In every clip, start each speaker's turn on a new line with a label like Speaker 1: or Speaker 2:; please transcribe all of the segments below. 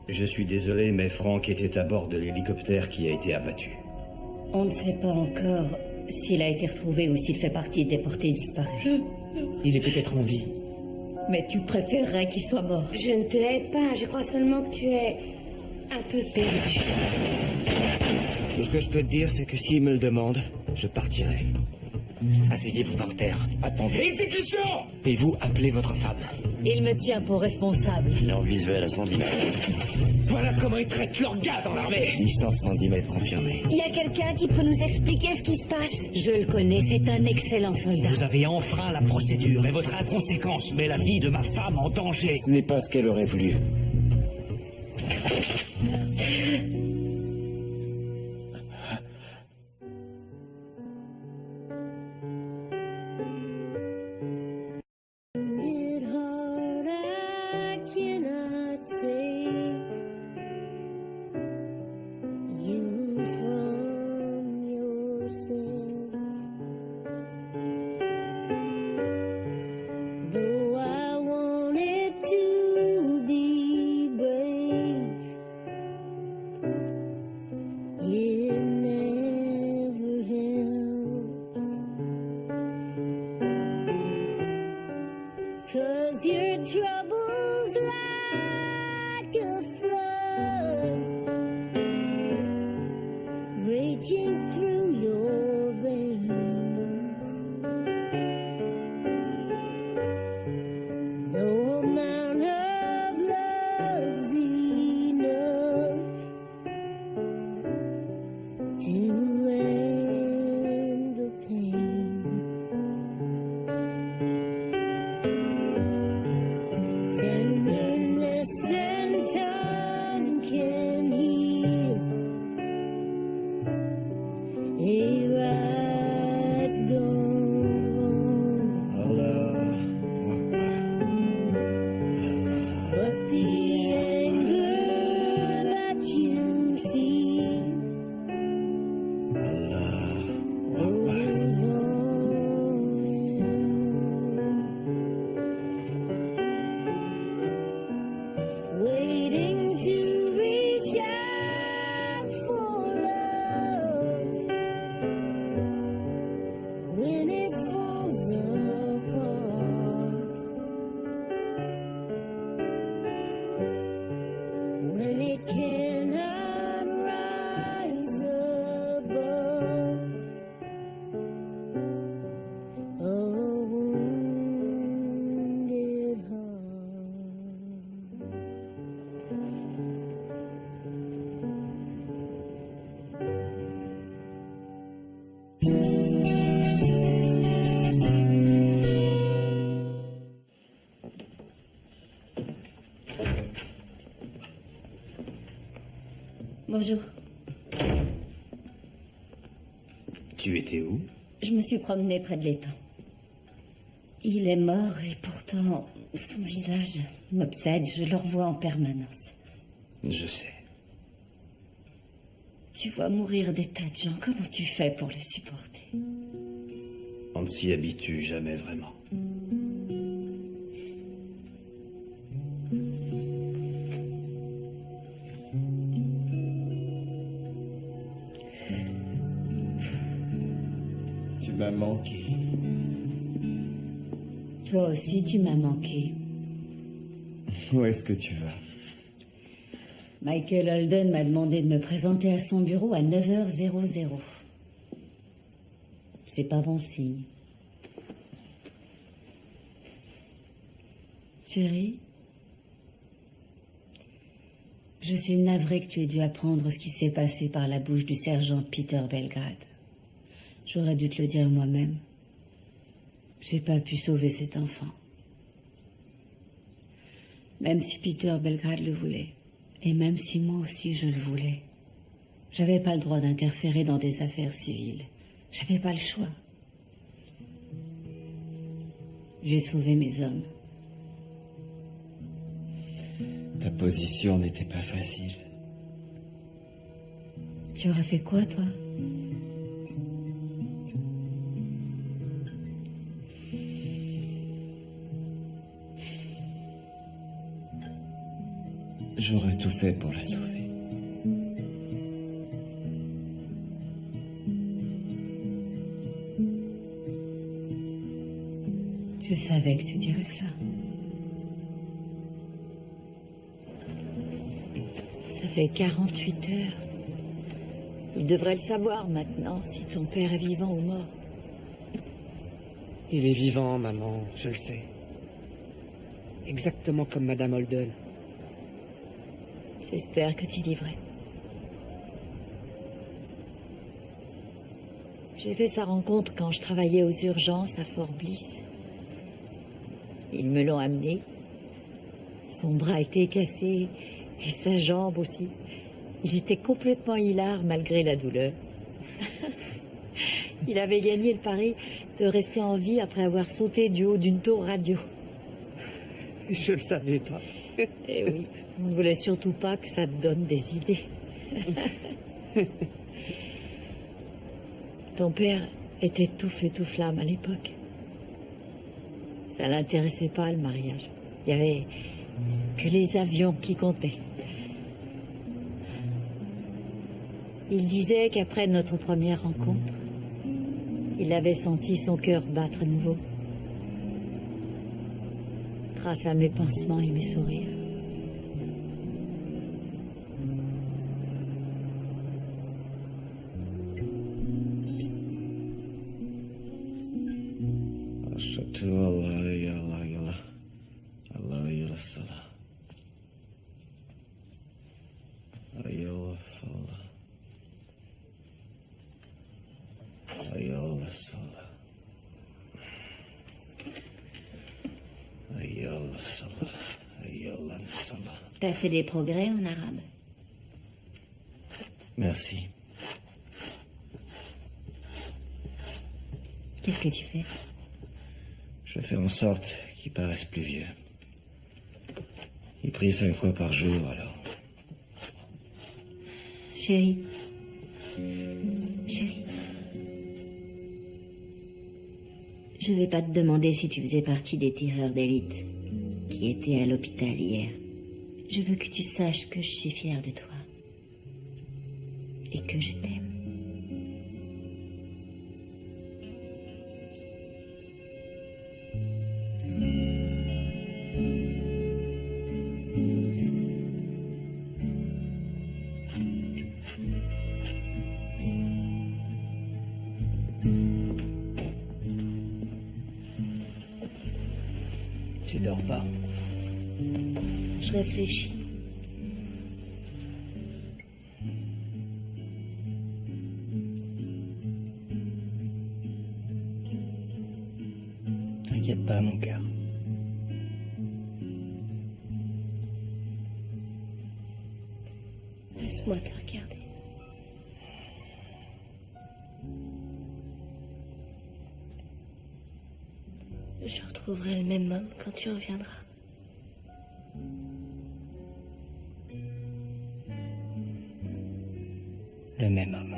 Speaker 1: Je suis désolé, mais Frank était à bord de l'hélicoptère qui a été abattu.
Speaker 2: On ne sait pas encore s'il a été retrouvé ou s'il fait partie des déportés disparus.
Speaker 3: Il est peut-être en vie.
Speaker 2: Mais tu préférerais qu'il soit mort.
Speaker 4: Je ne te hais pas, je crois seulement que tu es un peu perdu.
Speaker 5: Tout ce que je peux te dire, c'est que s'il me le demande, je partirai. Asseyez-vous par terre. Attendez.
Speaker 3: Exécution!
Speaker 5: Et vous, appelez votre femme.
Speaker 2: Il me tient pour responsable.
Speaker 5: Leur visuel à 110 mètres.
Speaker 3: Voilà comment ils traitent leurs gars dans l'armée.
Speaker 5: Distance 110 mètres confirmée.
Speaker 4: Il y a quelqu'un qui peut nous expliquer ce qui se passe?
Speaker 2: Je le connais, c'est un excellent soldat.
Speaker 6: Vous avez enfreint la procédure et votre inconséquence met la vie de ma femme en danger.
Speaker 5: Ce n'est pas ce qu'elle aurait voulu.
Speaker 2: Bonjour.
Speaker 1: Tu étais où?
Speaker 2: Je me suis promenée près de l'étang. Il est mort et pourtant, son visage m'obsède. Je le revois en permanence.
Speaker 1: Je sais.
Speaker 2: Tu vois mourir des tas de gens. Comment tu fais pour les supporter?
Speaker 1: On ne s'y habitue jamais vraiment.
Speaker 5: Tu m'as manqué.
Speaker 2: Toi aussi, tu m'as manqué.
Speaker 5: Où est-ce que tu vas?
Speaker 2: Michael Holden m'a demandé de me présenter à son bureau à 9h00. C'est pas bon signe. Chérie, je suis navrée que tu aies dû apprendre ce qui s'est passé par la bouche du sergent Peter Belgrade. J'aurais dû te le dire moi-même. J'ai pas pu sauver cet enfant. Même si Peter Belgrade le voulait, et même si moi aussi je le voulais, j'avais pas le droit d'interférer dans des affaires civiles. J'avais pas le choix. J'ai sauvé mes hommes.
Speaker 5: Ta position n'était pas facile.
Speaker 2: Tu aurais fait quoi, toi?
Speaker 1: J'aurais tout fait pour la sauver.
Speaker 2: Je savais que tu dirais ça.
Speaker 7: Ça fait 48 heures. Il devrait le savoir maintenant, si ton père est vivant ou mort.
Speaker 3: Il est vivant, maman, je le sais. Exactement comme Madame Holden.
Speaker 7: J'espère que tu dis vrai. J'ai fait sa rencontre quand je travaillais aux urgences à Fort Bliss. Ils me l'ont amené. Son bras était cassé et sa jambe aussi. Il était complètement hilar malgré la douleur. Il avait gagné le pari de rester en vie après avoir sauté du haut d'une tour radio.
Speaker 3: Je le savais pas.
Speaker 7: Eh oui, on ne voulait surtout pas que ça te donne des idées. Ton père était tout feu tout flamme à l'époque. Ça l'intéressait pas, le mariage. Il y avait que les avions qui comptaient. Il disait qu'après notre première rencontre, il avait senti son cœur battre à nouveau. Grâce à mes pansements et mes sourires.
Speaker 2: T'as fait des progrès en arabe.
Speaker 1: Merci.
Speaker 2: Qu'est-ce que tu fais?
Speaker 1: Je fais en sorte qu'ils paraissent plus vieux. Ils prient 5 fois par jour, alors.
Speaker 2: Chérie. Chérie. Je vais pas te demander si tu faisais partie des tireurs d'élite qui étaient à l'hôpital hier. Je veux que tu saches que je suis fière de toi. Et que je t'aime.
Speaker 3: Tu dors pas.
Speaker 2: Je réfléchis.
Speaker 3: T'inquiète pas, mon cœur.
Speaker 4: Laisse-moi te regarder. Je retrouverai le même homme quand tu reviendras.
Speaker 3: Le même homme.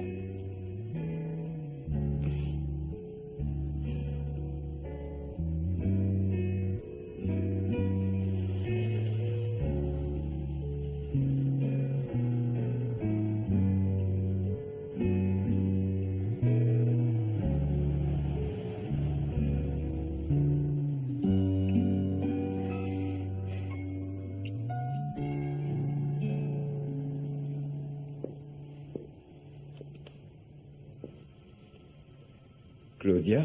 Speaker 1: Claudia?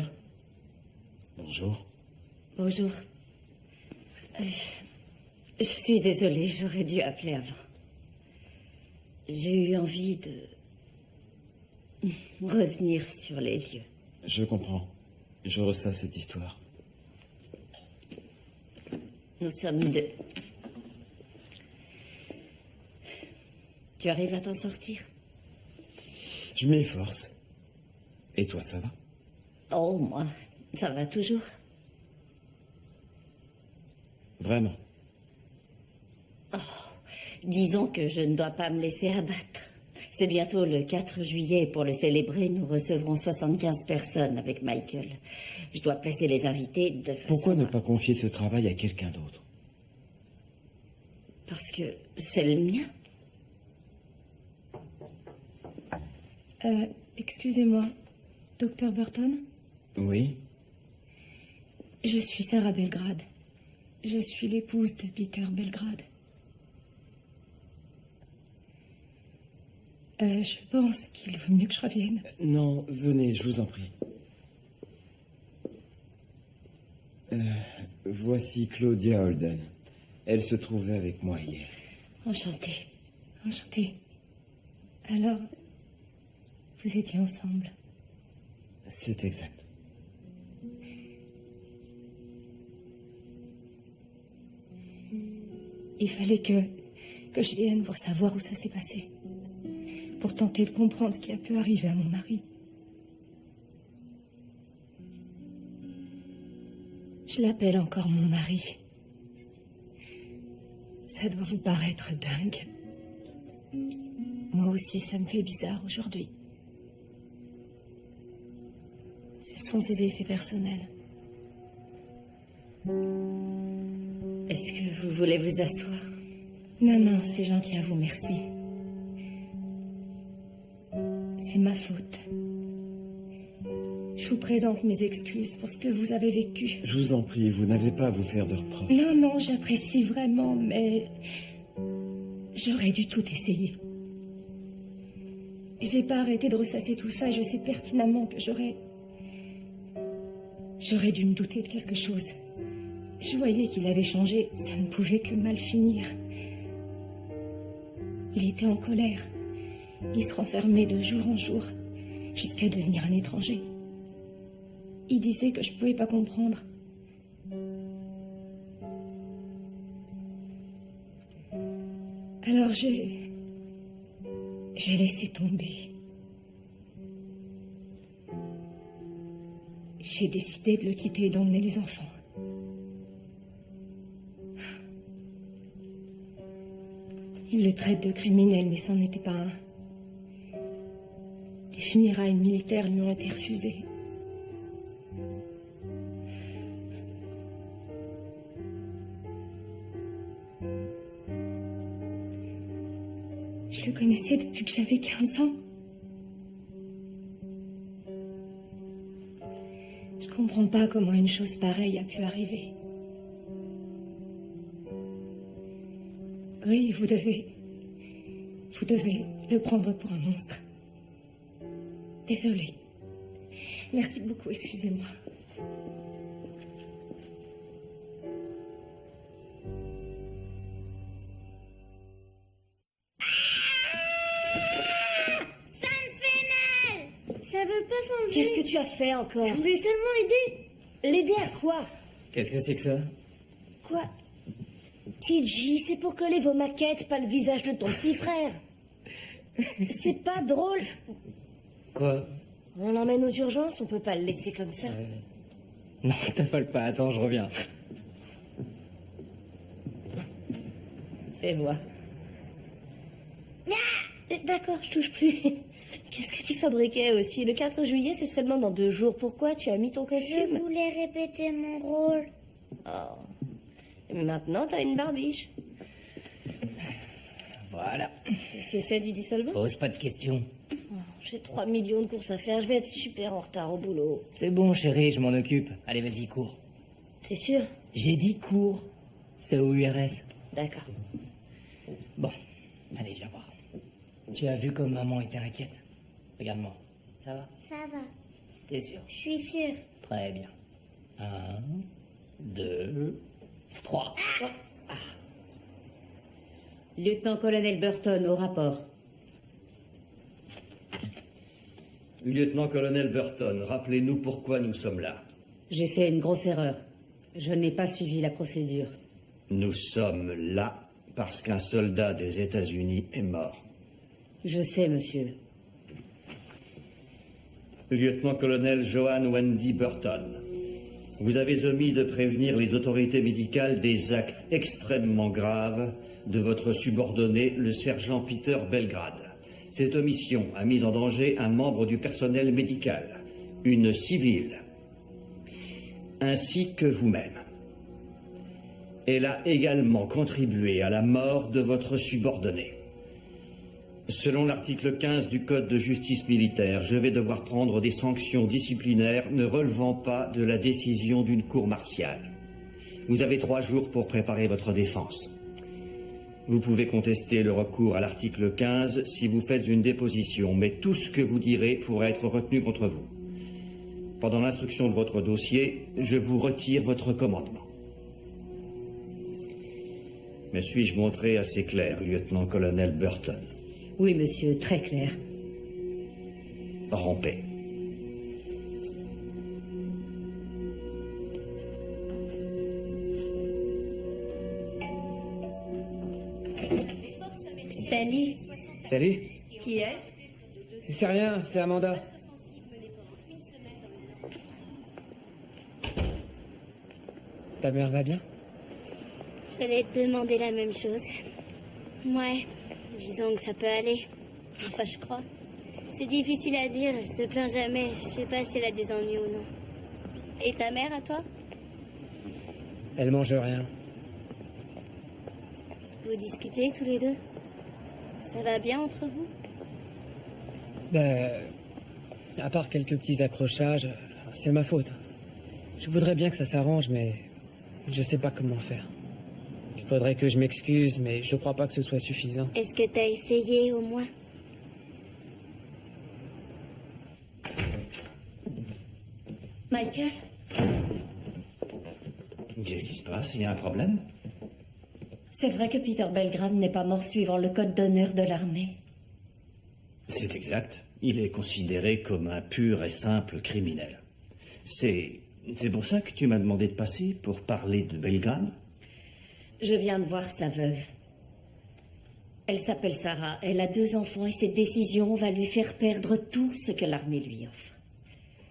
Speaker 1: Bonjour.
Speaker 2: Bonjour. Je suis désolée, j'aurais dû appeler avant. J'ai eu envie de revenir sur les lieux.
Speaker 1: Je comprends. Je ressens cette histoire.
Speaker 2: Nous sommes deux. Tu arrives à t'en sortir?
Speaker 1: Je m'y efforce. Et toi, ça va?
Speaker 2: Oh, moi, ça va toujours.
Speaker 1: Vraiment?
Speaker 2: Disons que je ne dois pas me laisser abattre. C'est bientôt le 4 juillet et pour le célébrer, nous recevrons 75 personnes avec Michael. Je dois placer les invités de façon...
Speaker 1: Pourquoi ne pas confier ce travail à quelqu'un d'autre?
Speaker 2: Parce que c'est le mien.
Speaker 4: Excusez-moi, docteur Burton?
Speaker 1: Oui?
Speaker 4: Je suis Sarah Belgrade. Je suis l'épouse de Peter Belgrade. Je pense qu'il vaut mieux que je revienne.
Speaker 1: Non, venez, je vous en prie. Voici Claudia Holden. Elle se trouvait avec moi hier.
Speaker 2: Enchantée.
Speaker 4: Enchantée. Alors, vous étiez ensemble?
Speaker 1: C'est exact.
Speaker 4: Il fallait que je vienne pour savoir où ça s'est passé. Pour tenter de comprendre ce qui a pu arriver à mon mari. Je l'appelle encore mon mari. Ça doit vous paraître dingue. Moi aussi, ça me fait bizarre aujourd'hui. Ce sont ses effets personnels.
Speaker 2: Est-ce que vous voulez vous asseoir?
Speaker 4: Non, non, c'est gentil à vous, merci. C'est ma faute. Je vous présente mes excuses pour ce que vous avez vécu.
Speaker 1: Je vous en prie, vous n'avez pas à vous faire de reproches.
Speaker 4: Non, non, j'apprécie vraiment, mais j'aurais dû tout essayer. J'ai pas arrêté de ressasser tout ça et je sais pertinemment que j'aurais dû me douter de quelque chose. Je voyais qu'il avait changé, ça ne pouvait que mal finir. Il était en colère. Il se renfermait de jour en jour, jusqu'à devenir un étranger. Il disait que je pouvais pas comprendre. Alors j'ai laissé tomber. J'ai décidé de le quitter et d'emmener les enfants. Il le traite de criminel, mais ça n'en était pas un. Les funérailles militaires lui ont été refusées. Je le connaissais depuis que j'avais 15 ans. Je comprends pas comment une chose pareille a pu arriver. Oui, vous devez le prendre pour un monstre. Désolée. Merci beaucoup, excusez-moi.
Speaker 8: Ça me fait mal. Ça veut pas s'enlever.
Speaker 2: Qu'est-ce que tu as fait encore?
Speaker 8: Je voulais seulement l'aider.
Speaker 2: L'aider à quoi?
Speaker 3: Qu'est-ce que c'est que ça?
Speaker 2: Quoi? TJ, c'est pour coller vos maquettes, pas le visage de ton petit frère. C'est pas drôle.
Speaker 3: Quoi?
Speaker 2: On l'emmène aux urgences, on peut pas le laisser comme ça.
Speaker 3: Non, t'affole pas, attends, je reviens.
Speaker 2: Fais voir. D'accord, je touche plus. Qu'est-ce que tu fabriquais aussi? Le 4 juillet, c'est seulement dans 2 jours. Pourquoi tu as mis ton
Speaker 8: Je
Speaker 2: costume?
Speaker 8: voulais répéter mon rôle.
Speaker 2: Oh. Et maintenant, t'as une barbiche.
Speaker 3: Voilà.
Speaker 2: Qu'est-ce que c'est du dissolvant?
Speaker 3: Pose pas de questions.
Speaker 2: Oh, j'ai 3 millions de courses à faire. Je vais être super en retard au boulot.
Speaker 3: C'est bon, chérie, je m'en occupe. Allez, vas-y, cours.
Speaker 2: T'es sûr?
Speaker 3: J'ai dit cours. C'est au URS.
Speaker 2: D'accord.
Speaker 3: Bon, allez, viens voir. Tu as vu comme maman était inquiète? Regarde-moi. Ça va?
Speaker 8: Ça va.
Speaker 3: T'es sûr?
Speaker 8: Je suis sûre.
Speaker 3: Très bien. 1, 2, 3.
Speaker 2: Lieutenant-colonel Burton, au rapport.
Speaker 6: Lieutenant-colonel Burton, rappelez-nous pourquoi nous sommes là.
Speaker 2: J'ai fait une grosse erreur. Je n'ai pas suivi la procédure.
Speaker 6: Nous sommes là parce qu'un soldat des États-Unis est mort.
Speaker 2: Je sais, monsieur.
Speaker 6: Lieutenant-colonel Joan Wendy Burton, vous avez omis de prévenir les autorités médicales des actes extrêmement graves de votre subordonné, le sergent Peter Belgrade. Cette omission a mis en danger un membre du personnel médical, une civile, ainsi que vous-même. Elle a également contribué à la mort de votre subordonné. Selon l'article 15 du Code de justice militaire, je vais devoir prendre des sanctions disciplinaires ne relevant pas de la décision d'une cour martiale. Vous avez 3 jours pour préparer votre défense. Vous pouvez contester le recours à l'article 15 si vous faites une déposition, mais tout ce que vous direz pourra être retenu contre vous. Pendant l'instruction de votre dossier, je vous retire votre commandement. Me suis-je montré assez clair, lieutenant-colonel Burton?
Speaker 2: Oui, monsieur, très clair.
Speaker 6: Rompez.
Speaker 2: Salut.
Speaker 9: Salut.
Speaker 2: Qui est-ce?
Speaker 9: C'est rien, c'est Amanda. Ta mère va bien?
Speaker 8: J'allais te demander la même chose. Ouais, disons que ça peut aller. Enfin, je crois. C'est difficile à dire, elle se plaint jamais. Je sais pas si elle a des ennuis ou non. Et ta mère, à toi?
Speaker 9: Elle mange rien.
Speaker 8: Vous discutez tous les deux? Ça va bien entre vous?
Speaker 9: Ben, à part quelques petits accrochages, c'est ma faute. Je voudrais bien que ça s'arrange, mais je sais pas comment faire. Il faudrait que je m'excuse, mais je crois pas que ce soit suffisant.
Speaker 8: Est-ce que t'as essayé au moins?
Speaker 4: Michael?
Speaker 6: Qu'est-ce qui se passe? Il y a un problème?
Speaker 4: C'est vrai que Peter Belgrade n'est pas mort suivant le code d'honneur de l'armée.
Speaker 6: C'est exact. Il est considéré comme un pur et simple criminel. C'est pour ça que tu m'as demandé de passer pour parler de Belgrade?
Speaker 4: Je viens de voir sa veuve. Elle s'appelle Sarah, elle a 2 enfants et ses décisions vont lui faire perdre tout ce que l'armée lui offre.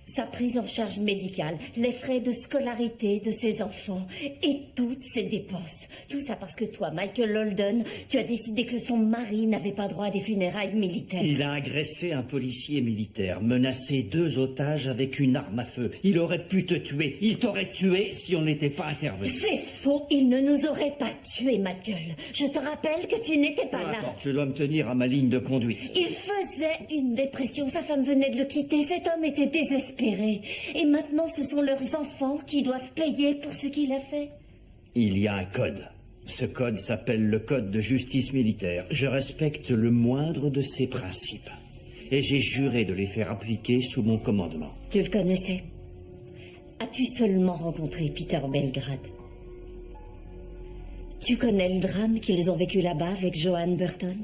Speaker 4: Sa prise en charge médicale, les frais de scolarité de ses enfants et toutes ses dépenses. Tout ça parce que toi, Michael Holden, tu as décidé que son mari n'avait pas droit à des funérailles militaires.
Speaker 6: Il a agressé un policier militaire, menacé 2 otages avec une arme à feu. Il aurait pu te tuer. Il t'aurait tué si on n'était pas intervenu.
Speaker 4: C'est faux, il ne nous aurait pas tués, Michael. Je te rappelle que tu n'étais pas là.
Speaker 6: Je dois me tenir à ma ligne de conduite.
Speaker 4: Il faisait une dépression, sa femme venait de le quitter, cet homme était désespéré. Et maintenant, ce sont leurs enfants qui doivent payer pour ce qu'il a fait.
Speaker 6: Il y a un code. Ce code s'appelle le Code de justice militaire. Je respecte le moindre de ses principes. Et j'ai juré de les faire appliquer sous mon commandement.
Speaker 4: Tu le connaissais? As-tu seulement rencontré Peter Belgrade? Tu connais le drame qu'ils ont vécu là-bas avec Johan Burton?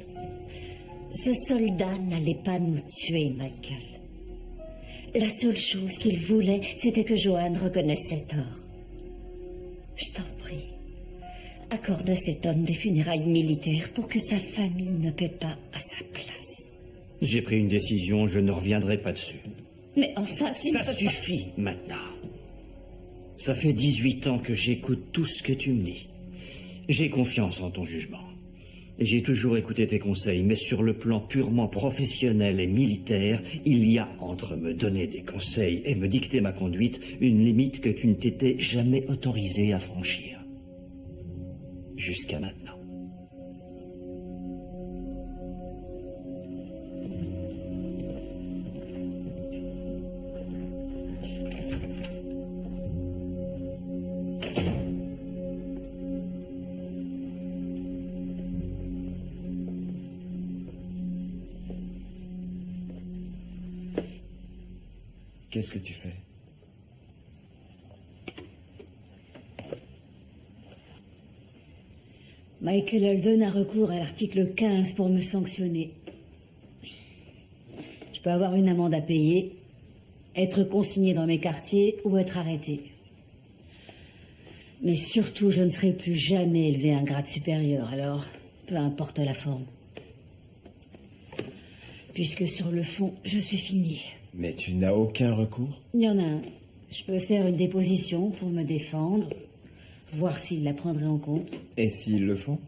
Speaker 4: Ce soldat n'allait pas nous tuer, Michael. La seule chose qu'il voulait, c'était que Johan reconnaisse ses torts. Je t'en prie, accorde à cet homme des funérailles militaires pour que sa famille ne paie pas à sa place.
Speaker 6: J'ai pris une décision, je ne reviendrai pas dessus.
Speaker 4: Mais enfin,
Speaker 6: ça suffit maintenant. Ça fait 18 ans que j'écoute tout ce que tu me dis. J'ai confiance en ton jugement. J'ai toujours écouté tes conseils, mais sur le plan purement professionnel et militaire, il y a entre me donner des conseils et me dicter ma conduite une limite que tu ne t'étais jamais autorisé à franchir. Jusqu'à maintenant.
Speaker 1: Qu'est-ce que tu fais?
Speaker 2: Michael Holden a recours à l'article 15 pour me sanctionner. Je peux avoir une amende à payer, être consigné dans mes quartiers ou être arrêté. Mais surtout, je ne serai plus jamais élevé à un grade supérieur, alors peu importe la forme. Puisque sur le fond, je suis fini.
Speaker 1: Mais tu n'as aucun recours?
Speaker 2: Il y en a un. Je peux faire une déposition pour me défendre, voir s'ils la prendraient en compte.
Speaker 1: Et s'ils le font?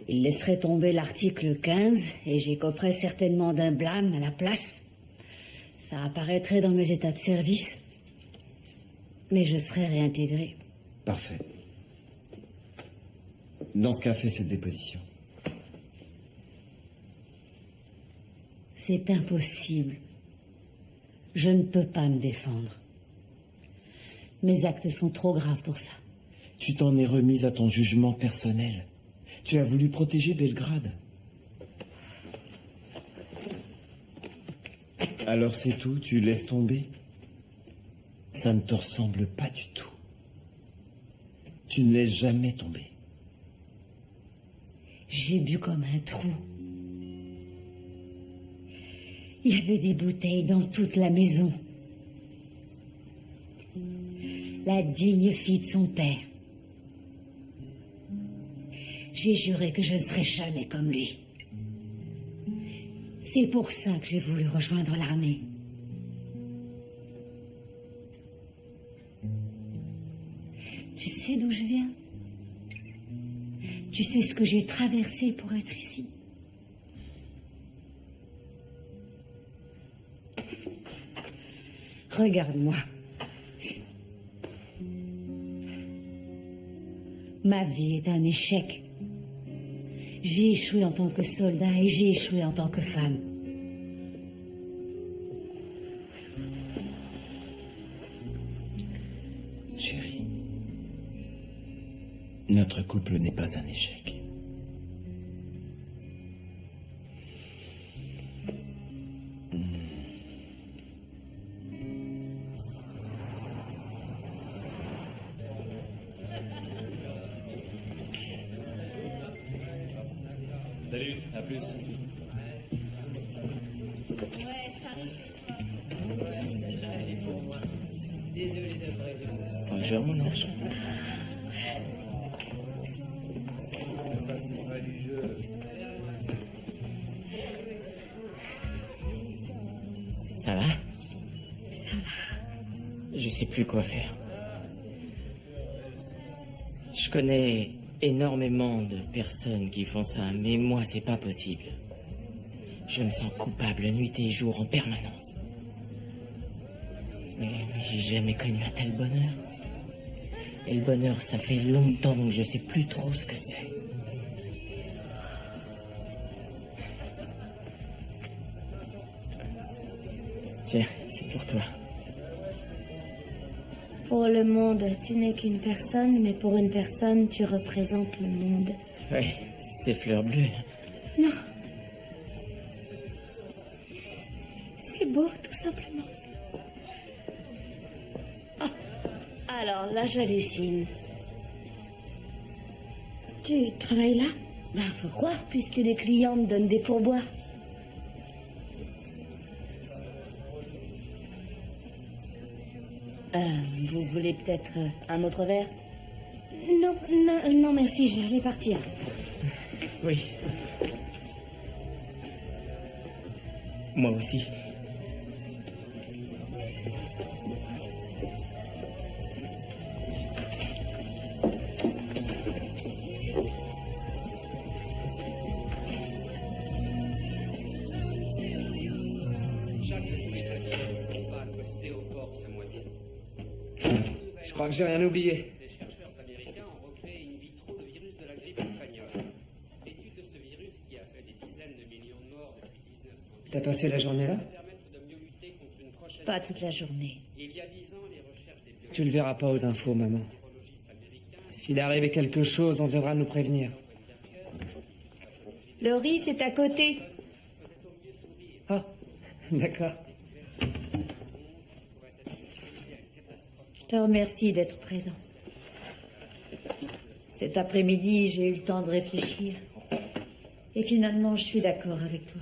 Speaker 2: Ils laisseraient tomber l'article 15 et j'écoperais certainement d'un blâme à la place. Ça apparaîtrait dans mes états de service. Mais je serais réintégré.
Speaker 1: Parfait. Dans ce cas, fais cette déposition.
Speaker 4: C'est impossible. Je ne peux pas me défendre. Mes actes sont trop graves pour ça.
Speaker 1: Tu t'en es remise à ton jugement personnel. Tu as voulu protéger Belgrade. Alors c'est tout, tu laisses tomber. Ça ne te ressemble pas du tout. Tu ne laisses jamais tomber.
Speaker 4: J'ai bu comme un trou. Il y avait des bouteilles dans toute la maison. La digne fille de son père. J'ai juré que je ne serais jamais comme lui. C'est pour ça que j'ai voulu rejoindre l'armée. Tu sais d'où je viens? Tu sais ce que j'ai traversé pour être ici? Regarde-moi. Ma vie est un échec. J'ai échoué en tant que soldat et j'ai échoué en tant que femme.
Speaker 1: Chérie, notre couple n'est pas un échec.
Speaker 10: Salut, à plus.
Speaker 3: Désolé d'après.
Speaker 1: Bonjour, mon ange.
Speaker 3: Ça va?
Speaker 4: Ça va.
Speaker 3: Je sais plus quoi faire. Je connais énormément de personnes qui font ça, mais moi, c'est pas possible. Je me sens coupable nuit et jour en permanence. Mais j'ai jamais connu un tel bonheur. Et le bonheur, ça fait longtemps que je sais plus trop ce que c'est. Tiens, c'est pour toi.
Speaker 8: Pour le monde, tu n'es qu'une personne, mais pour une personne, tu représentes le monde.
Speaker 3: Oui, c'est fleur bleue.
Speaker 8: Non. C'est beau, tout simplement.
Speaker 4: Ah, alors là, j'hallucine.
Speaker 8: Tu travailles là?
Speaker 4: Ben, faut croire, puisque les clients me donnent des pourboires. Vous voulez peut-être un autre verre?
Speaker 8: Non, non, non, merci, j'allais partir.
Speaker 3: Oui. Moi aussi.
Speaker 9: Je crois que j'ai rien oublié.
Speaker 11: Des chercheurs américains ont recréé in vitro le virus de la grippe espagnole. Étude de ce virus qui a fait des dizaines de millions de morts depuis 1910.
Speaker 9: T'as passé la journée là?
Speaker 11: Permettre de mieux lutter contre une prochaine.
Speaker 4: Pas toute la journée.
Speaker 11: Il y a 10 ans, les recherches des
Speaker 9: Tu le verras pas aux infos, maman. S'il est arrivé quelque chose, on viendra nous prévenir.
Speaker 8: Laurie, c'est à côté.
Speaker 9: Ah, d'accord.
Speaker 7: Je te remercie d'être présent. Cet après-midi, j'ai eu le temps de réfléchir. Et finalement, je suis d'accord avec toi.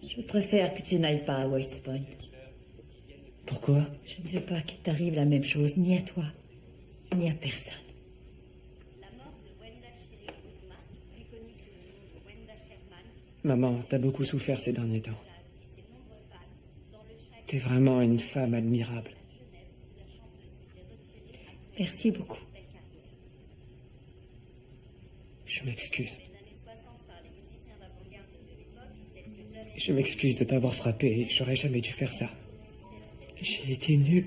Speaker 7: Je préfère que tu n'ailles pas à West Point.
Speaker 9: Pourquoi?
Speaker 7: Je ne veux pas qu'il t'arrive la même chose, ni à toi, ni à personne.
Speaker 9: Maman, t'as beaucoup souffert ces derniers temps. T'es vraiment une femme admirable.
Speaker 7: Merci beaucoup.
Speaker 9: Je m'excuse. Je m'excuse de t'avoir frappé. J'aurais jamais dû faire ça. J'ai été nul.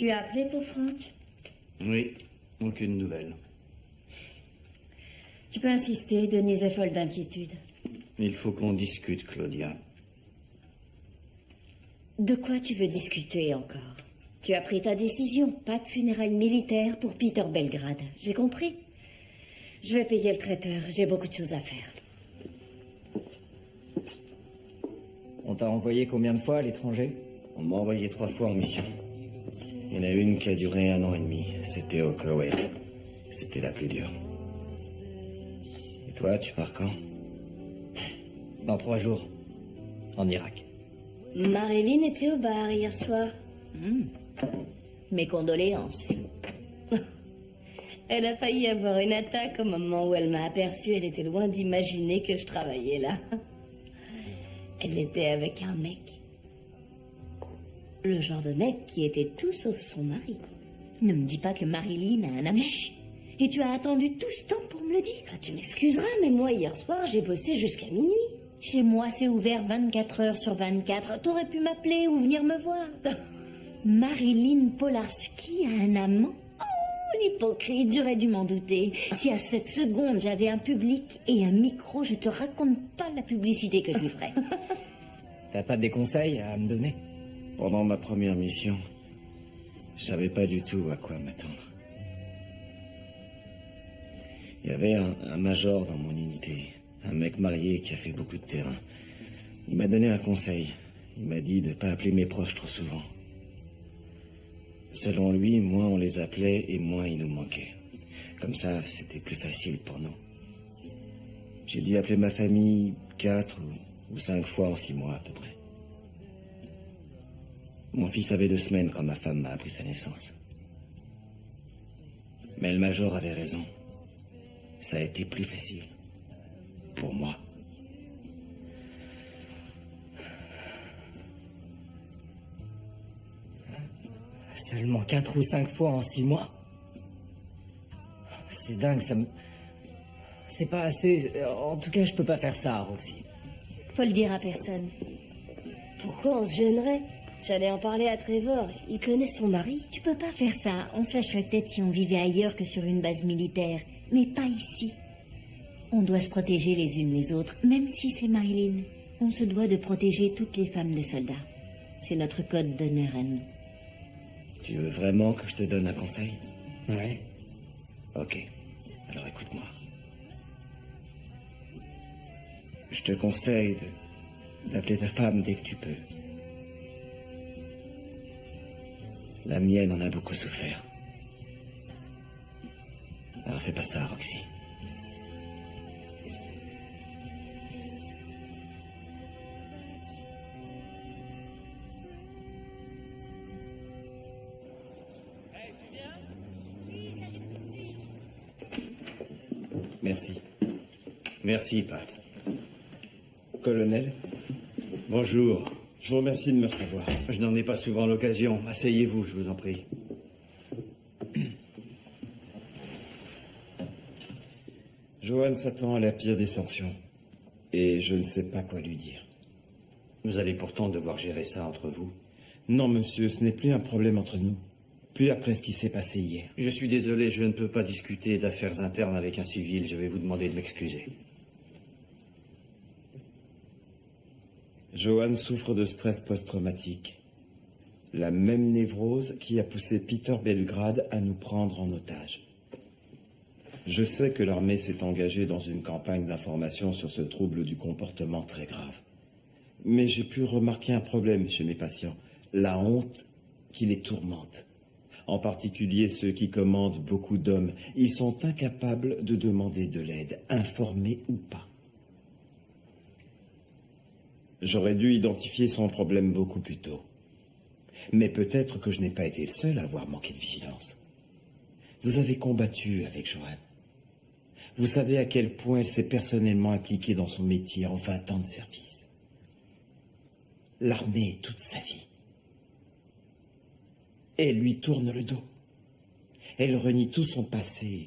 Speaker 4: Tu as appelé pour Franck?
Speaker 6: Oui, aucune nouvelle.
Speaker 4: Tu peux insister, Denise est folle d'inquiétude.
Speaker 6: Il faut qu'on discute, Claudia.
Speaker 4: De quoi tu veux discuter encore? Tu as pris ta décision. Pas de funérailles militaires pour Peter Belgrade. J'ai compris. Je vais payer le traiteur. J'ai beaucoup de choses à faire.
Speaker 3: On t'a envoyé combien de fois à l'étranger?
Speaker 5: On m'a envoyé 3 fois en mission. Il y en a une qui a duré 1 an et demi. C'était au Koweït. C'était la plus dure. Et toi, tu pars quand?
Speaker 3: Dans 3 jours. En Irak.
Speaker 8: Marilyn était au bar hier soir.
Speaker 2: Mes condoléances.
Speaker 8: Elle a failli avoir une attaque au moment où elle m'a aperçue. Elle était loin d'imaginer que je travaillais là. Elle était avec un mec. Le genre de mec qui était tout sauf son mari.
Speaker 2: Ne me dis pas que Marilyn a un amant. Chut. Et tu as attendu tout ce temps pour me le dire?
Speaker 8: Tu m'excuseras, mais moi, hier soir, j'ai bossé jusqu'à minuit.
Speaker 2: Chez moi, c'est ouvert 24 heures sur 24. T'aurais pu m'appeler ou venir me voir. Marilyn Polarski a un amant? Oh, l'hypocrite, j'aurais dû m'en douter. Si à cette seconde, j'avais un public et un micro, je te raconte pas la publicité que je lui ferais.
Speaker 3: T'as pas des conseils à me donner?
Speaker 5: Pendant ma première mission, je savais pas du tout à quoi m'attendre. Il y avait un major dans mon unité, un mec marié qui a fait beaucoup de terrain. Il m'a donné un conseil. Il m'a dit de ne pas appeler mes proches trop souvent. Selon lui, moins on les appelait et moins ils nous manquaient. Comme ça, c'était plus facile pour nous. J'ai dû appeler ma famille 4 ou 5 fois en 6 mois à peu près. Mon fils avait 2 semaines quand ma femme m'a appris sa naissance. Mais le major avait raison. Ça a été plus facile. Pour moi.
Speaker 3: Seulement 4 ou 5 fois en 6 mois. C'est dingue, ça me... C'est pas assez... En tout cas, je peux pas faire ça, Roxy.
Speaker 2: Faut le dire à personne.
Speaker 8: Pourquoi on se gênerait? J'allais en parler à Trevor. Il connaît son mari.
Speaker 2: Tu peux pas faire ça. On se lâcherait peut-être si on vivait ailleurs que sur une base militaire. Mais pas ici. On doit se protéger les unes les autres, même si c'est Marilyn. On se doit de protéger toutes les femmes de soldats. C'est notre code d'honneur à nous.
Speaker 5: Tu veux vraiment que je te donne un conseil?
Speaker 3: Ouais.
Speaker 5: Ok. Alors écoute-moi. Je te conseille d'appeler ta femme dès que tu peux. La mienne en a beaucoup souffert. Alors fais pas ça, Roxy.
Speaker 6: Merci. Merci, Pat.
Speaker 1: Colonel,
Speaker 6: Bonjour.
Speaker 1: je vous remercie de me recevoir.
Speaker 6: Je n'en ai pas souvent l'occasion. Asseyez-vous, je vous en prie.
Speaker 1: Johan s'attend à la pire des sanctions. Et je ne sais pas quoi lui dire.
Speaker 6: Vous allez pourtant devoir gérer ça entre vous.
Speaker 1: Non, monsieur, ce n'est plus un problème entre nous. Plus après ce qui s'est passé hier.
Speaker 6: Je suis désolé, je ne peux pas discuter d'affaires internes avec un civil. Je vais vous demander de m'excuser.
Speaker 1: Johan souffre de stress post-traumatique. La même névrose qui a poussé Peter Belgrade à nous prendre en otage. Je sais que l'armée s'est engagée dans une campagne d'information sur ce trouble du comportement très grave. Mais j'ai pu remarquer un problème chez mes patients. La honte qui les tourmente. En particulier ceux qui commandent beaucoup d'hommes. Ils sont incapables de demander de l'aide, informés ou pas. J'aurais dû identifier son problème beaucoup plus tôt. Mais peut-être que je n'ai pas été le seul à avoir manqué de vigilance. Vous avez combattu avec Johan. Vous savez à quel point elle s'est personnellement impliquée dans son métier en 20 ans de service. L'armée toute sa vie. Elle lui tourne le dos. Elle renie tout son passé.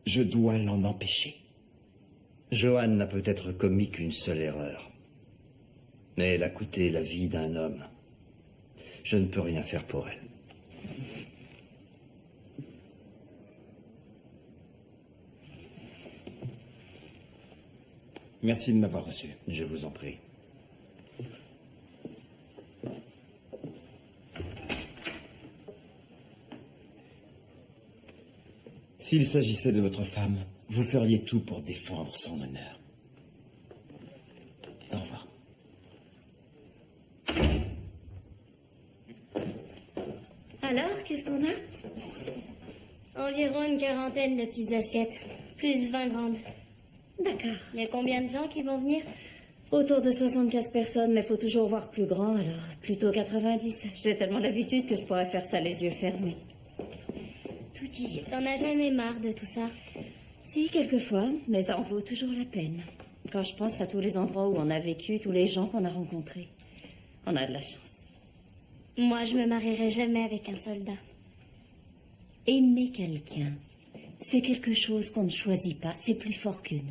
Speaker 1: Je dois l'en empêcher.
Speaker 6: Johan n'a peut-être commis qu'une seule erreur. Mais elle a coûté la vie d'un homme. je ne peux rien faire pour elle.
Speaker 1: Merci de m'avoir reçu.
Speaker 6: Je vous en prie.
Speaker 1: S'il s'agissait de votre femme, vous feriez tout pour défendre son honneur. Au revoir.
Speaker 4: Alors, qu'est-ce qu'on a?
Speaker 8: Environ une quarantaine de petites assiettes, plus 20 grandes.
Speaker 4: D'accord.
Speaker 8: Il y a combien de gens qui vont venir?
Speaker 4: Autour de 75 personnes, mais faut toujours voir plus grand, alors plutôt 90. J'ai tellement l'habitude que je pourrais faire ça les yeux fermés. Tout y est.
Speaker 8: T'en as jamais marre de tout ça?
Speaker 4: Si, quelquefois, mais ça en vaut toujours la peine. Quand je pense à tous les endroits où on a vécu, tous les gens qu'on a rencontrés, on a de la chance.
Speaker 8: Moi, je me marierai jamais avec un soldat.
Speaker 4: Aimer quelqu'un, c'est quelque chose qu'on ne choisit pas, c'est plus fort que nous.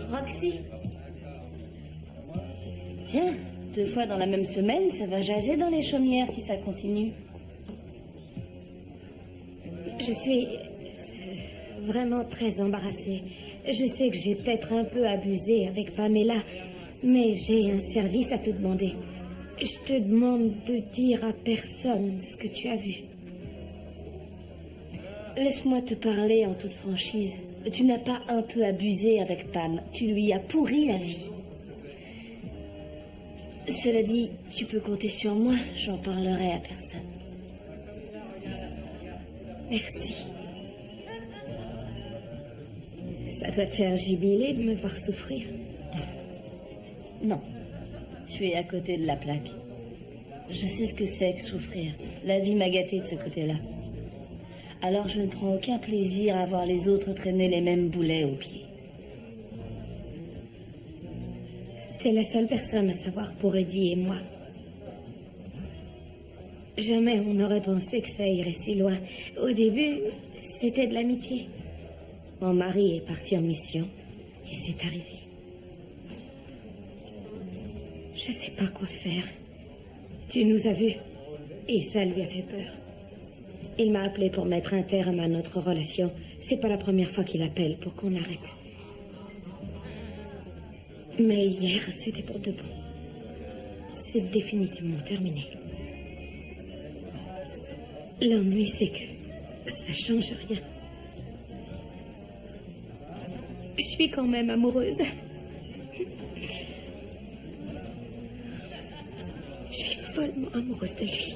Speaker 4: Roxy. Tiens, 2 fois dans la même semaine, ça va jaser dans les chaumières si ça continue.
Speaker 10: Je suis vraiment très embarrassée. Je sais que j'ai peut-être un peu abusé avec Pamela, mais j'ai un service à te demander. Je te demande de dire à personne ce que tu as vu.
Speaker 4: Laisse-moi te parler en toute franchise. Tu n'as pas un peu abusé avec Pam. Tu lui as pourri la vie. Cela dit, tu peux compter sur moi. J'en parlerai à personne.
Speaker 10: Merci. Ça doit te faire jubiler de me voir souffrir.
Speaker 4: Non. Tu es à côté de la plaque. Je sais ce que c'est que souffrir. La vie m'a gâtée de ce côté-là. Alors je ne prends aucun plaisir à voir les autres traîner les mêmes boulets aux pieds.
Speaker 10: T'es la seule personne à savoir pour Eddie et moi. Jamais on n'aurait pensé que ça irait si loin. Au début, c'était de l'amitié. Mon mari est parti en mission et c'est arrivé. Je sais pas quoi faire. Tu nous as vus et ça lui a fait peur. Il m'a appelé pour mettre un terme à notre relation. C'est pas la première fois qu'il appelle pour qu'on arrête. Mais hier, c'était pour de bon. C'est définitivement terminé. L'ennui, c'est que ça change rien. Je suis quand même amoureuse. Je suis follement amoureuse de lui.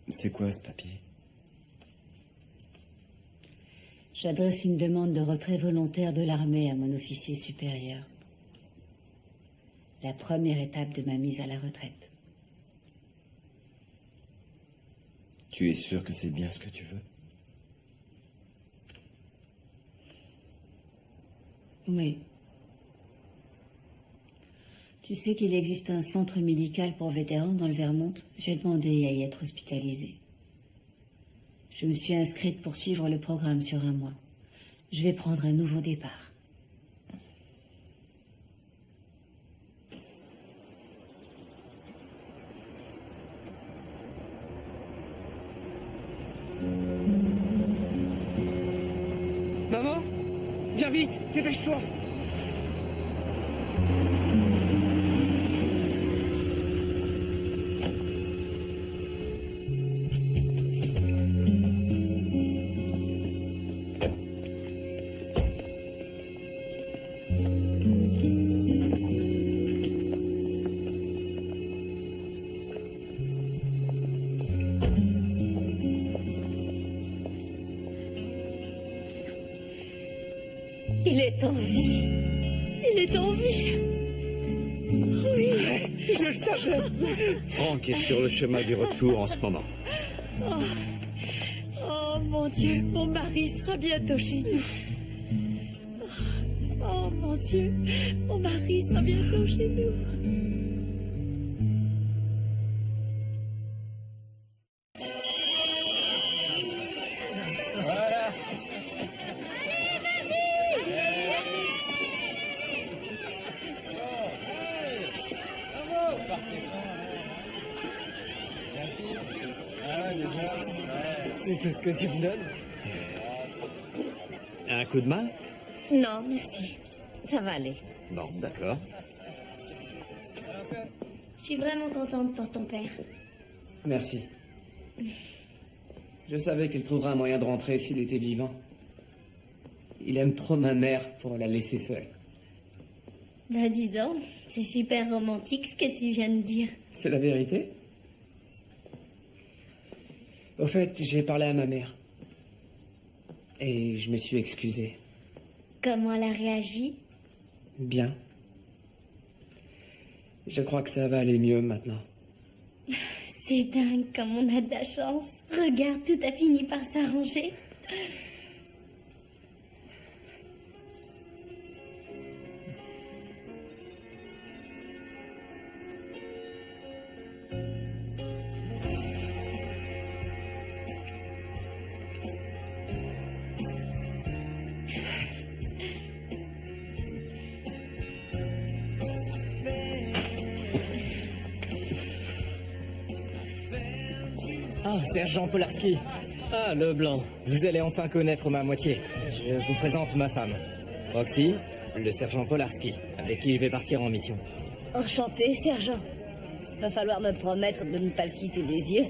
Speaker 1: C'est quoi ce papier?
Speaker 2: J'adresse une demande de retrait volontaire de l'armée à mon officier supérieur. La première étape de ma mise à la retraite.
Speaker 1: Tu es sûr que c'est bien ce que tu veux?
Speaker 2: Oui. Tu sais qu'il existe un centre médical pour vétérans dans le Vermont? J'ai demandé à y être hospitalisée. Je me suis inscrite pour suivre le programme sur un mois. Je vais prendre un nouveau départ.
Speaker 9: Maman, viens vite, dépêche-toi.
Speaker 10: Il est en vie. Il est en vie. Oui.
Speaker 9: Je le savais.
Speaker 6: Franck est sur le chemin du retour en ce moment.
Speaker 10: Oh,
Speaker 7: Oh mon Dieu, mon mari sera bientôt chez nous. Oh mon Dieu, mon mari sera bientôt chez nous.
Speaker 9: C'est tout ce que tu me donnes?
Speaker 6: Un coup de main?
Speaker 4: Non, merci. Ça va aller.
Speaker 6: Bon, d'accord.
Speaker 8: Je suis vraiment contente pour ton père.
Speaker 9: Merci. Je savais qu'il trouverait un moyen de rentrer s'il était vivant. Il aime trop ma mère pour la laisser seule.
Speaker 8: Bah dis donc, c'est super romantique ce que tu viens de dire.
Speaker 9: C'est la vérité. Au fait, j'ai parlé à ma mère. Et je me suis excusé.
Speaker 8: Comment elle a réagi?
Speaker 9: Bien. Je crois que ça va aller mieux maintenant.
Speaker 8: C'est dingue comme on a de la chance. Regarde, tout a fini par s'arranger.
Speaker 3: Ah, sergent Polarski. Ah, Leblanc. Vous allez enfin connaître ma moitié. Je vous présente ma femme. Roxy, le sergent Polarski, avec qui je vais partir en mission.
Speaker 12: Enchanté, sergent. Va falloir me promettre de ne pas le quitter des yeux.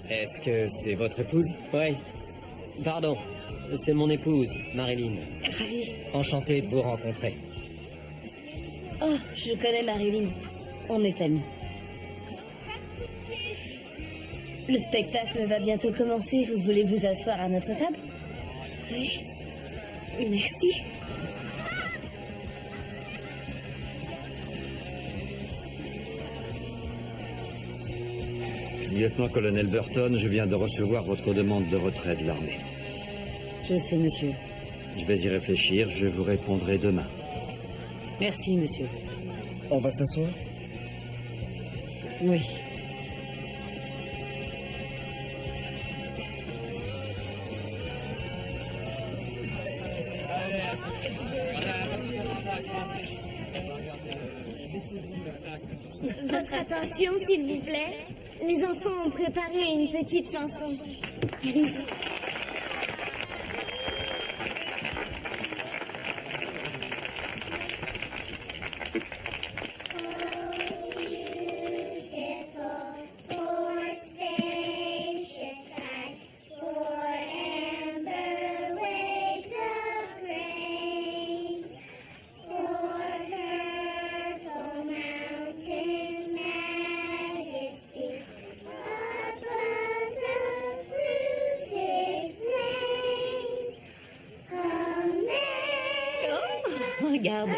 Speaker 3: Est-ce que c'est votre épouse? Oui. Pardon, c'est mon épouse, Marilyn.
Speaker 12: Ravi.
Speaker 3: Enchanté de vous rencontrer.
Speaker 12: Oh, je connais Marilyn. On est amis. Le spectacle va bientôt commencer. Vous voulez vous asseoir à notre table?
Speaker 8: Oui. Merci.
Speaker 6: Lieutenant-colonel Burton, je viens de recevoir votre demande de retrait de l'armée.
Speaker 12: Je sais, monsieur.
Speaker 6: Je vais y réfléchir, je vous répondrai demain.
Speaker 12: Merci, monsieur.
Speaker 1: On va s'asseoir?
Speaker 12: Oui.
Speaker 8: Votre attention, s'il vous plaît. Les enfants ont préparé une petite chanson. Allez-y.
Speaker 7: Regarde-les.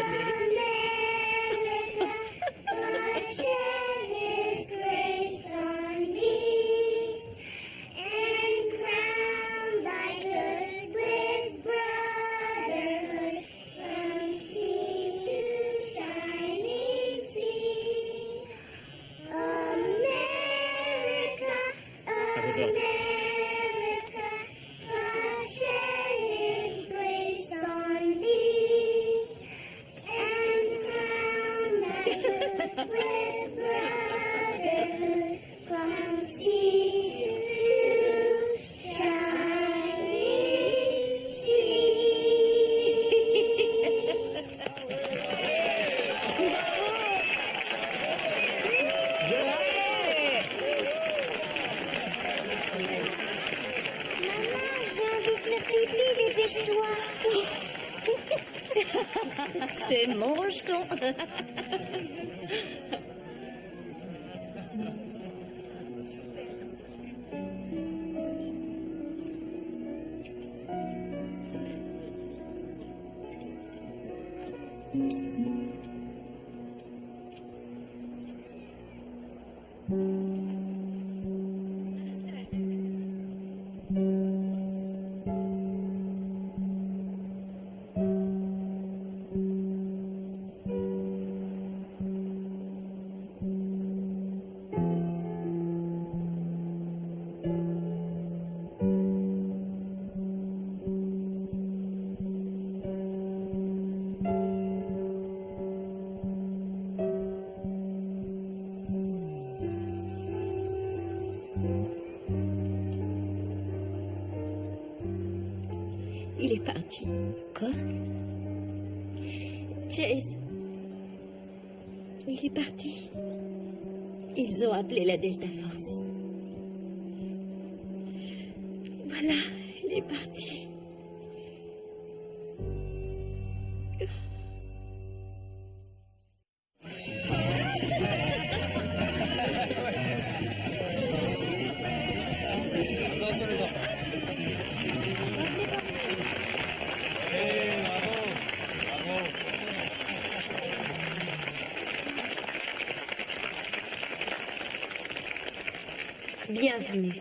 Speaker 12: C'est mon rejeton.
Speaker 2: Il est parti.
Speaker 4: Quoi?
Speaker 2: Chase. Il est parti. Ils ont appelé la Delta Force. Voilà, il est parti.
Speaker 4: Bienvenue.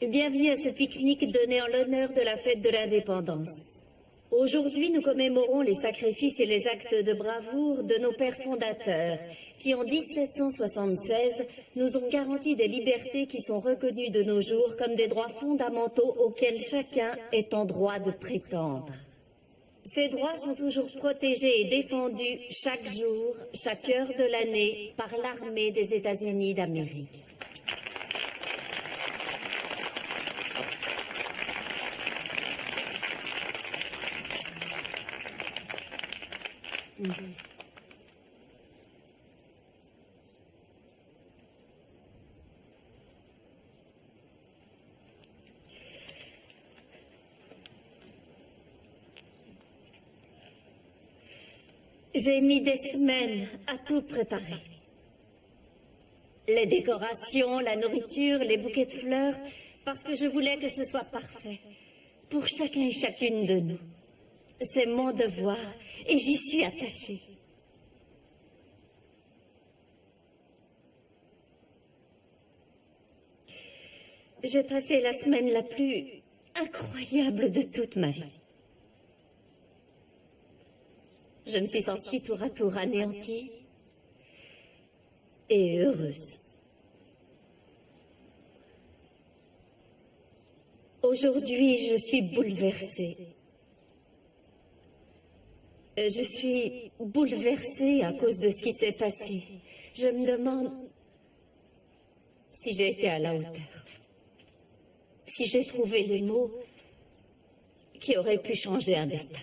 Speaker 4: Bienvenue à ce pique-nique donné en l'honneur de la fête de l'indépendance. Aujourd'hui, nous commémorons les sacrifices et les actes de bravoure de nos pères fondateurs, qui en 1776 nous ont garanti des libertés qui sont reconnues de nos jours comme des droits fondamentaux auxquels chacun est en droit de prétendre. Ces droits sont toujours protégés et défendus chaque jour, chaque heure de l'année par l'armée des États-Unis d'Amérique. J'ai mis des semaines à tout préparer. Les décorations, la nourriture, les bouquets de fleurs, parce que je voulais que ce soit parfait pour chacun et chacune de nous. C'est mon devoir et j'y suis attachée. J'ai passé la semaine la plus incroyable de toute ma vie. Je me suis sentie tour à tour anéantie et heureuse. Aujourd'hui, je suis bouleversée. Je suis bouleversée à cause de ce qui s'est passé. Je me demande si j'ai été à la hauteur, si j'ai trouvé les mots qui auraient pu changer un destin.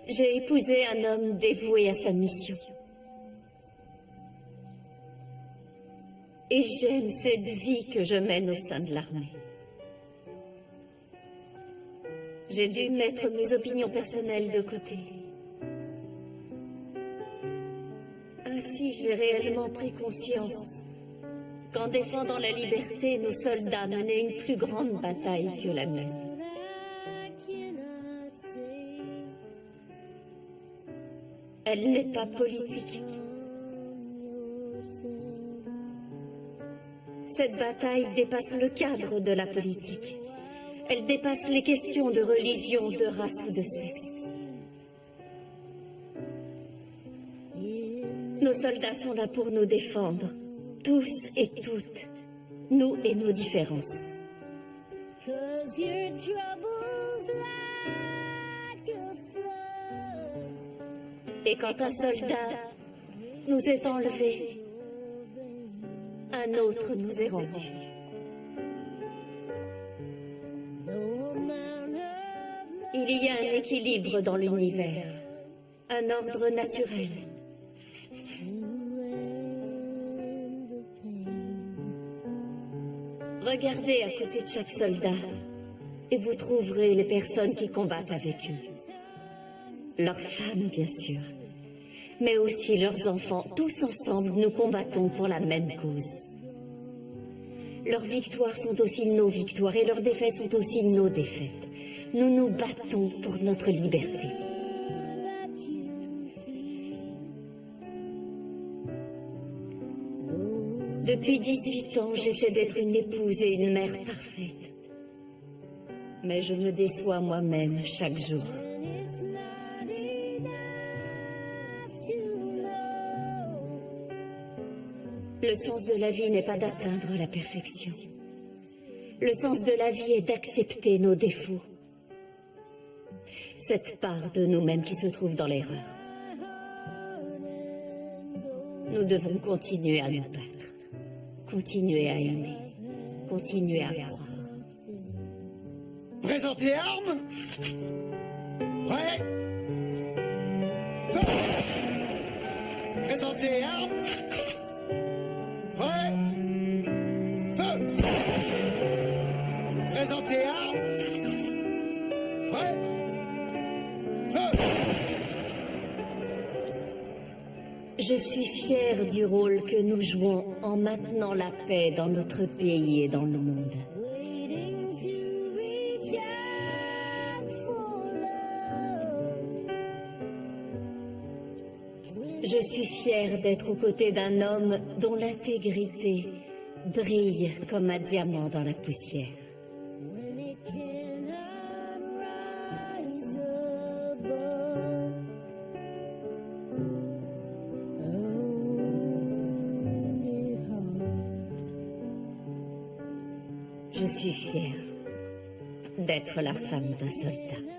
Speaker 4: J'ai épousé un homme dévoué à sa mission. Et j'aime cette vie que je mène au sein de l'armée. J'ai dû mettre mes opinions personnelles de côté. Ainsi, j'ai réellement pris conscience qu'en défendant la liberté, nos soldats menaient une plus grande bataille que la mienne. Elle n'est pas politique. Cette bataille dépasse le cadre de la politique. Elle dépasse les questions de religion, de race ou de sexe. Nos soldats sont là pour nous défendre, tous et toutes, nous et nos différences. Et quand un soldat nous est enlevé, un autre nous est rendu. Il y a un équilibre dans l'univers, un ordre naturel. Regardez à côté de chaque soldat et vous trouverez les personnes qui combattent avec eux. Leurs femmes, bien sûr, mais aussi leurs enfants. Tous ensemble, nous combattons pour la même cause. Leurs victoires sont aussi nos victoires et leurs défaites sont aussi nos défaites. Nous nous battons pour notre liberté. Depuis 18 ans, j'essaie d'être une épouse et une mère parfaite. Mais je me déçois moi-même chaque jour. Le sens de la vie n'est pas d'atteindre la perfection. Le sens de la vie est d'accepter nos défauts. Cette part de nous-mêmes qui se trouve dans l'erreur. Nous devons continuer à nous battre, continuer à aimer, continuer à croire.
Speaker 5: Présentez armes. Prêt. Feu. Présentez armes. Prêt. Feu. Présentez armes. Prêt. Feu.
Speaker 4: Je suis fière du rôle que nous jouons en maintenant la paix dans notre pays et dans le monde. Je suis fière d'être aux côtés d'un homme dont l'intégrité brille comme un diamant dans la poussière. Je suis fière d'être la femme d'un soldat.